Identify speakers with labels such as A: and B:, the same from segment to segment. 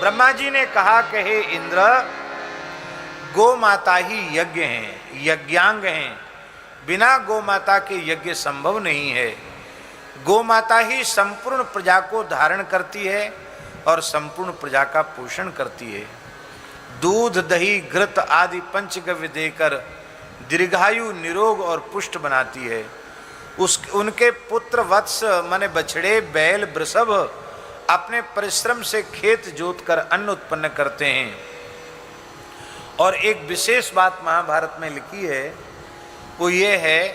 A: ब्रह्मा जी ने कहा कि हे इंद्र, गौ माता ही यज्ञ हैं, यज्ञांग हैं, बिना गौ माता के यज्ञ संभव नहीं है। गौ माता ही संपूर्ण प्रजा को धारण करती है और संपूर्ण प्रजा का पोषण करती है। दूध, दही, घृत आदि पंचगव्य देकर दीर्घायु, निरोग और पुष्ट बनाती है। उनके पुत्र वत्स माने बछड़े, बैल, वृषभ अपने परिश्रम से खेत जोतकर अन्न उत्पन्न करते हैं। और एक विशेष बात महाभारत में लिखी है, वो ये है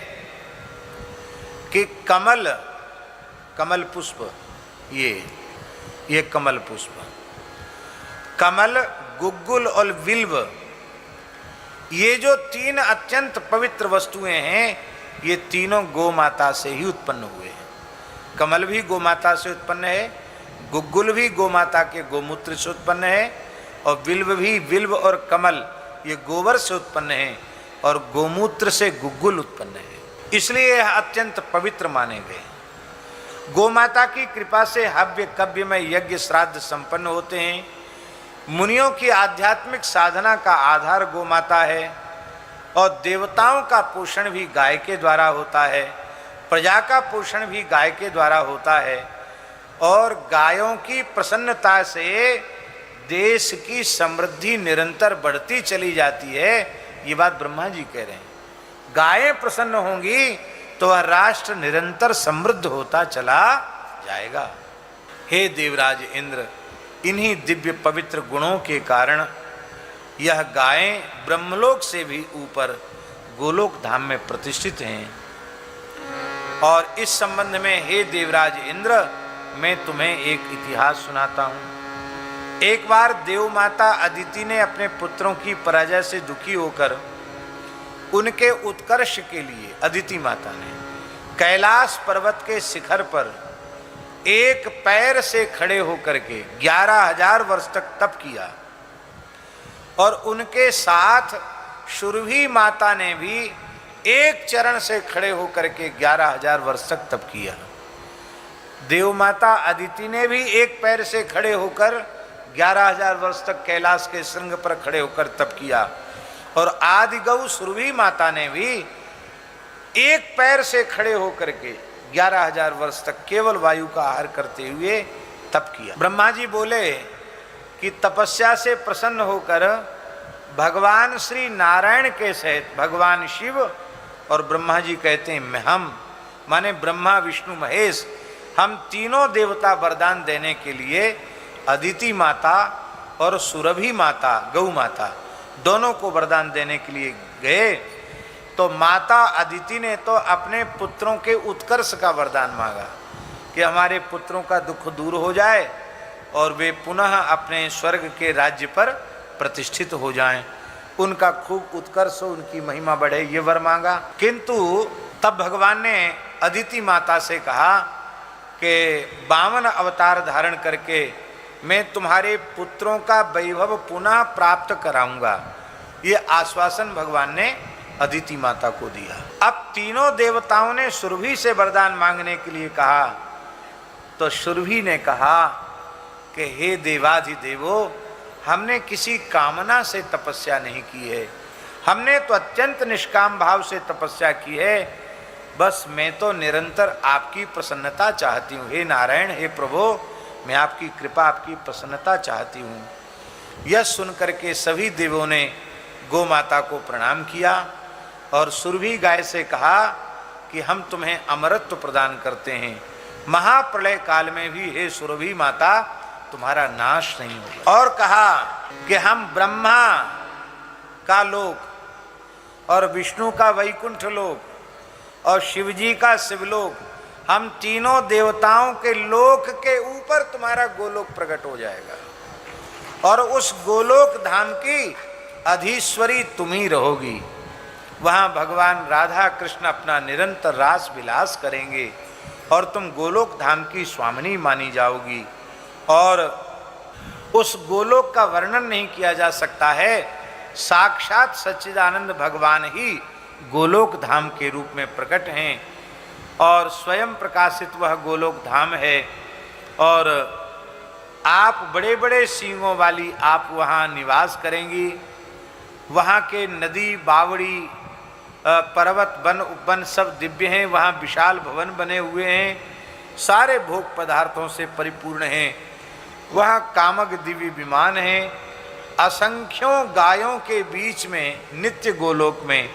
A: कि कमल पुष्प, ये कमल पुष्प, कमल, गुग्गुल और विल्व, ये जो तीन अत्यंत पवित्र वस्तुएं हैं, ये तीनों गौ माता से ही उत्पन्न हुए हैं। कमल भी गौ माता से उत्पन्न है, गुग्गुल भी गौ माता के गोमूत्र से उत्पन्न है, और विल्व भी, विल्व और कमल ये गोबर से उत्पन्न है, और गोमूत्र से गुग्गुल उत्पन्न है, इसलिए यह अत्यंत पवित्र माने गए। गौ माता की कृपा से हव्य कव्य में यज्ञ श्राद्ध संपन्न होते हैं। मुनियों की आध्यात्मिक साधना का आधार गौ माता है, और देवताओं का पोषण भी गाय के द्वारा होता है, प्रजा का पोषण भी गाय के द्वारा होता है, और गायों की प्रसन्नता से देश की समृद्धि निरंतर बढ़ती चली जाती है। ये बात ब्रह्मा जी कह रहे हैं। गायें प्रसन्न होंगी तो वह राष्ट्र निरंतर समृद्ध होता चला जाएगा। हे देवराज इंद्र, इन्हीं दिव्य पवित्र गुणों के कारण यह गायें ब्रह्मलोक से भी ऊपर गोलोक धाम में प्रतिष्ठित हैं। और इस संबंध में हे देवराज इंद्र, मैं तुम्हें एक इतिहास सुनाता हूं। एक बार देव माता अदिति ने अपने पुत्रों की पराजय से दुखी होकर उनके उत्कर्ष के लिए अदिति माता ने कैलाश पर्वत के शिखर पर एक पैर से खड़े होकर के 11,000 वर्ष तक तप किया, और उनके साथ सुरभि माता ने भी एक चरण से खड़े होकर के 11,000 वर्ष तक तप किया। देव माता अदिति ने भी एक पैर से खड़े होकर 11,000 वर्ष तक कैलाश के श्रृंग पर खड़े होकर तप किया, और आदि गौ सुरभि माता ने भी एक पैर से खड़े होकर के 11,000 वर्ष तक केवल वायु का आहार करते हुए तप किया। ब्रह्मा जी बोले कि तपस्या से प्रसन्न होकर भगवान श्री नारायण के सहित भगवान शिव और ब्रह्मा जी कहते हैं हम माने ब्रह्मा, विष्णु, महेश, हम तीनों देवता वरदान देने के लिए अदिति माता और सुरभि माता, गौ माता, दोनों को वरदान देने के लिए गए। तो माता अदिति ने तो अपने पुत्रों के उत्कर्ष का वरदान मांगा कि हमारे पुत्रों का दुख दूर हो जाए और वे पुनः अपने स्वर्ग के राज्य पर प्रतिष्ठित हो जाएं, उनका खूब उत्कर्ष हो, उनकी महिमा बढ़े, ये वर मांगा। किंतु तब भगवान ने अदिति माता से कहा कि 52 अवतार धारण करके मैं तुम्हारे पुत्रों का वैभव पुनः प्राप्त कराऊंगा, ये आश्वासन भगवान ने अदिति माता को दिया। अब तीनों देवताओं ने सुरभि से वरदान मांगने के लिए कहा, तो सुरभि ने कहा कि हे देवाधिदेवो, हमने किसी कामना से तपस्या नहीं की है, हमने तो अत्यंत निष्काम भाव से तपस्या की है, बस मैं तो निरंतर आपकी प्रसन्नता चाहती हूँ। हे नारायण, हे प्रभु, मैं आपकी कृपा, आपकी प्रसन्नता चाहती हूँ। यह सुनकर के सभी देवों ने गौ माता को प्रणाम किया और सुरभि गाय से कहा कि हम तुम्हें अमरत्व प्रदान करते हैं, महाप्रलय काल में भी हे सुरभि माता तुम्हारा नाश नहीं होगा। और कहा कि हम ब्रह्मा का लोक और विष्णु का वैकुंठ लोक और शिवजी का शिवलोक, हम तीनों देवताओं के लोक के ऊपर तुम्हारा गोलोक प्रकट हो जाएगा, और उस गोलोक धाम की अधीश्वरी तुम ही रहोगी। वहाँ भगवान राधा कृष्ण अपना निरंतर रास विलास करेंगे और तुम गोलोक धाम की स्वामिनी मानी जाओगी। और उस गोलोक का वर्णन नहीं किया जा सकता है, साक्षात सच्चिदानंद भगवान ही गोलोक धाम के रूप में प्रकट हैं और स्वयं प्रकाशित वह गोलोक धाम है। और आप बड़े बड़े सींगों वाली आप वहाँ निवास करेंगी। वहाँ के नदी बावड़ी पर्वत वन उपवन सब दिव्य हैं। वहाँ विशाल भवन बने हुए हैं, सारे भोग पदार्थों से परिपूर्ण हैं। वहाँ कामक दिव्य विमान हैं। असंख्यों गायों के बीच में नित्य गोलोक में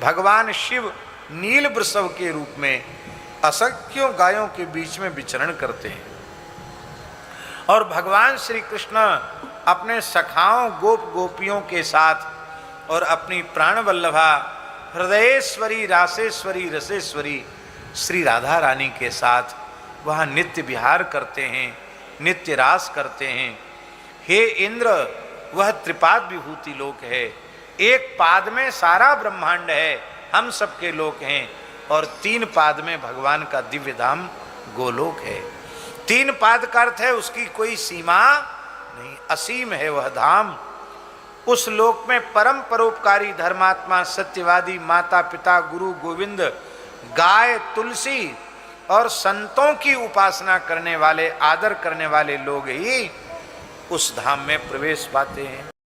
A: भगवान शिव नील वृषभ के रूप में असंख्यों गायों के बीच में विचरण करते हैं। और भगवान श्री कृष्ण अपने सखाओं गोप गोपियों के साथ और अपनी प्राणवल्लभा हृदयेश्वरी रासेश्वरी रसेश्वरी श्री राधा रानी के साथ वहाँ नित्य विहार करते हैं, नित्य रास करते हैं। हे इंद्र, वह त्रिपाद विभूति लोक है। एक पाद में सारा ब्रह्मांड है, हम सबके लोक हैं, और 3 पाद में भगवान का दिव्य धाम गोलोक है। 3 पाद का अर्थ है उसकी कोई सीमा नहीं, असीम है वह धाम। उस लोक में परम परोपकारी धर्मात्मा सत्यवादी माता पिता गुरु गोविंद गाय तुलसी और संतों की उपासना करने वाले आदर करने वाले लोग ही उस धाम में प्रवेश पाते हैं।